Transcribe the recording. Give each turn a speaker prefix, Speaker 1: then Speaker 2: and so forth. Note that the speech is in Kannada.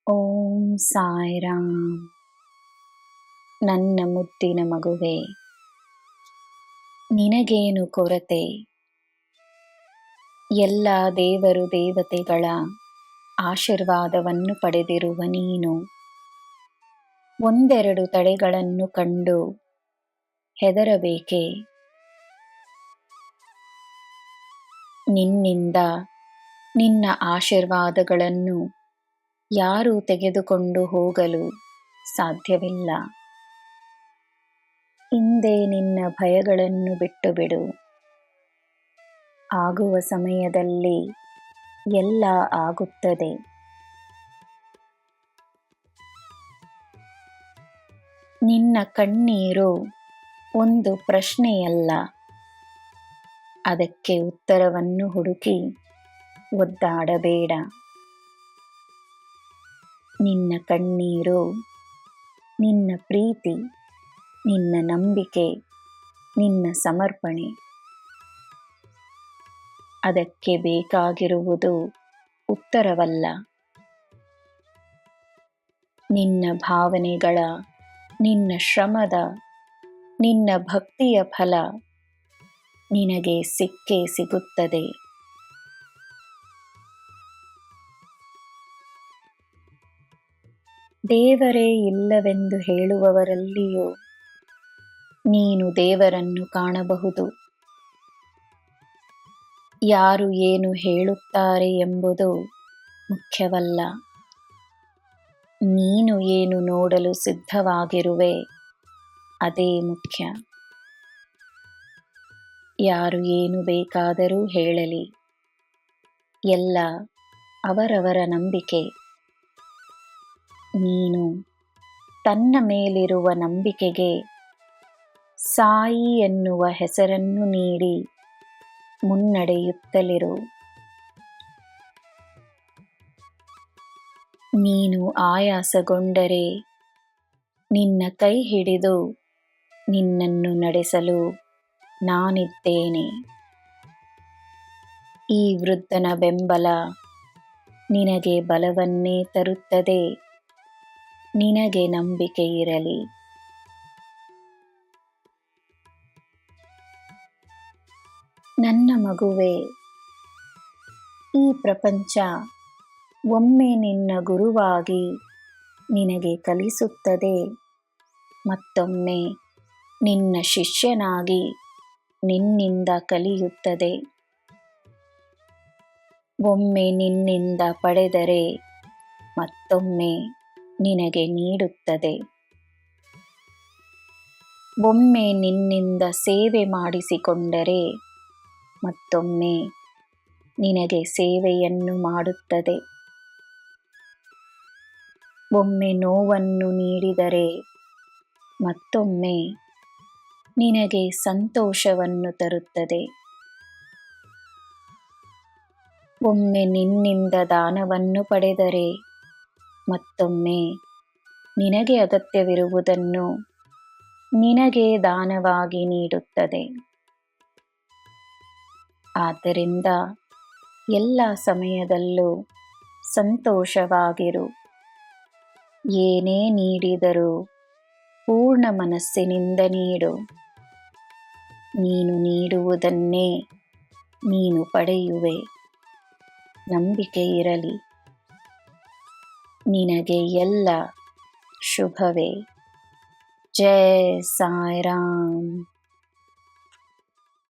Speaker 1: ಓಂ ಸಾಯಿರಾಮ್. ನನ್ನ ಮುದ್ದಿನ ಮಗುವೆ, ನಿನಗೇನು ಕೊರತೆ? ಎಲ್ಲ ದೇವರು ದೇವತೆಗಳ ಆಶೀರ್ವಾದವನ್ನು ಪಡೆದಿರುವ ನೀನು ಒಂದೆರಡು ತಡೆಗಳನ್ನು ಕಂಡು ಹೆದರಬೇಕೆ? ನಿನ್ನಿಂದ ನಿನ್ನ ಆಶೀರ್ವಾದಗಳನ್ನು ಯಾರೂ ತೆಗೆದುಕೊಂಡು ಹೋಗಲು ಸಾಧ್ಯವಿಲ್ಲ. ಹಿಂದೆ ನಿನ್ನ ಭಯಗಳನ್ನು ಬಿಟ್ಟು ಬಿಡು. ಆಗುವ ಸಮಯದಲ್ಲಿ ಎಲ್ಲ ಆಗುತ್ತದೆ. ನಿನ್ನ ಕಣ್ಣೀರು ಒಂದು ಪ್ರಶ್ನೆಯಲ್ಲ, ಅದಕ್ಕೆ ಉತ್ತರವನ್ನು ಹುಡುಕಿ ಒದ್ದಾಡಬೇಡ. ನಿನ್ನ ಕಣ್ಣೀರು ನಿನ್ನ ಪ್ರೀತಿ, ನಿನ್ನ ನಂಬಿಕೆ, ನಿನ್ನ ಸಮರ್ಪಣೆ. ಅದಕ್ಕೆ ಬೇಕಾಗಿರುವುದು ಉತ್ತರವಲ್ಲ, ನಿನ್ನ ಭಾವನೆಗಳ, ನಿನ್ನ ಶ್ರಮದ, ನಿನ್ನ ಭಕ್ತಿಯ ಫಲ ನಿನಗೆ ಸಿಕ್ಕೇ ಸಿಗುತ್ತದೆ. ದೇವರೇ ಇಲ್ಲವೆಂದು ಹೇಳುವವರಲ್ಲಿಯೂ ನೀನು ದೇವರನ್ನು ಕಾಣಬಹುದು. ಯಾರು ಏನು ಹೇಳುತ್ತಾರೆ ಎಂಬುದು ಮುಖ್ಯವಲ್ಲ, ನೀನು ಏನು ನೋಡಲು ಸಿದ್ಧವಾಗಿರುವೆ ಅದೇ ಮುಖ್ಯ. ಯಾರು ಏನು ಬೇಕಾದರೂ ಹೇಳಲಿ, ಎಲ್ಲ ಅವರವರ ನಂಬಿಕೆ. ನೀನು ತನ್ನ ಮೇಲಿರುವ ನಂಬಿಕೆಗೆ ಸಾಯಿ ಎನ್ನುವ ಹೆಸರನ್ನು ನೀಡಿ ಮುನ್ನಡೆಯುತ್ತಲಿರು. ನೀನು ಆಯಾಸಗೊಂಡರೆ ನಿನ್ನ ಕೈ ಹಿಡಿದು ನಿನ್ನನ್ನು ನಡೆಸಲು ನಾನಿದ್ದೇನೆ. ಈ ವೃದ್ಧನ ಬೆಂಬಲ ನಿನಗೆ ಬಲವನ್ನೇ ತರುತ್ತದೆ. ನಿನಗೆ ನಂಬಿಕೆ ಇರಲಿ. ನನ್ನ ಮಗುವೆ, ಈ ಪ್ರಪಂಚ ಒಮ್ಮೆ ನಿನ್ನ ಗುರುವಾಗಿ ನಿನಗೆ ಕಲಿಸುತ್ತದೆ, ಮತ್ತೊಮ್ಮೆ ನಿನ್ನ ಶಿಷ್ಯನಾಗಿ ನಿನ್ನಿಂದ ಕಲಿಯುತ್ತದೆ. ಒಮ್ಮೆ ನಿನ್ನಿಂದ ಪಡೆದರೆ ಮತ್ತೊಮ್ಮೆ ನಿನಗೆ ನೀಡುತ್ತದೆ. ಒಮ್ಮೆ ನಿನ್ನಿಂದ ಸೇವೆ ಮಾಡಿಸಿಕೊಂಡರೆ ಮತ್ತೊಮ್ಮೆ ನಿನಗೆ ಸೇವೆಯನ್ನು ಮಾಡುತ್ತದೆ. ಒಮ್ಮೆ ನೋವನ್ನು ನೀಡಿದರೆ ಮತ್ತೊಮ್ಮೆ ನಿನಗೆ ಸಂತೋಷವನ್ನು ತರುತ್ತದೆ. ಒಮ್ಮೆ ನಿನ್ನಿಂದ ದಾನವನ್ನು ಪಡೆದರೆ ಮತ್ತೊಮ್ಮೆ ನಿನಗೆ ಅಗತ್ಯವಿರುವುದನ್ನು ನಿನಗೆ ದಾನವಾಗಿ ನೀಡುತ್ತದೆ. ಆದ್ದರಿಂದ ಎಲ್ಲ ಸಮಯದಲ್ಲೂ ಸಂತೋಷವಾಗಿರು. ಏನೇ ನೀಡಿದರೂ ಪೂರ್ಣ ಮನಸ್ಸಿನಿಂದ ನೀಡು. ನೀನು ನೀಡುವುದನ್ನೇ ನೀನು ಪಡೆಯುವೆ. ನಂಬಿಕೆ ಇರಲಿ. ನಿನಗೆ ಎಲ್ಲ ಶುಭವೇ. ಜೈ ಸಾಯಿರಾಮ್.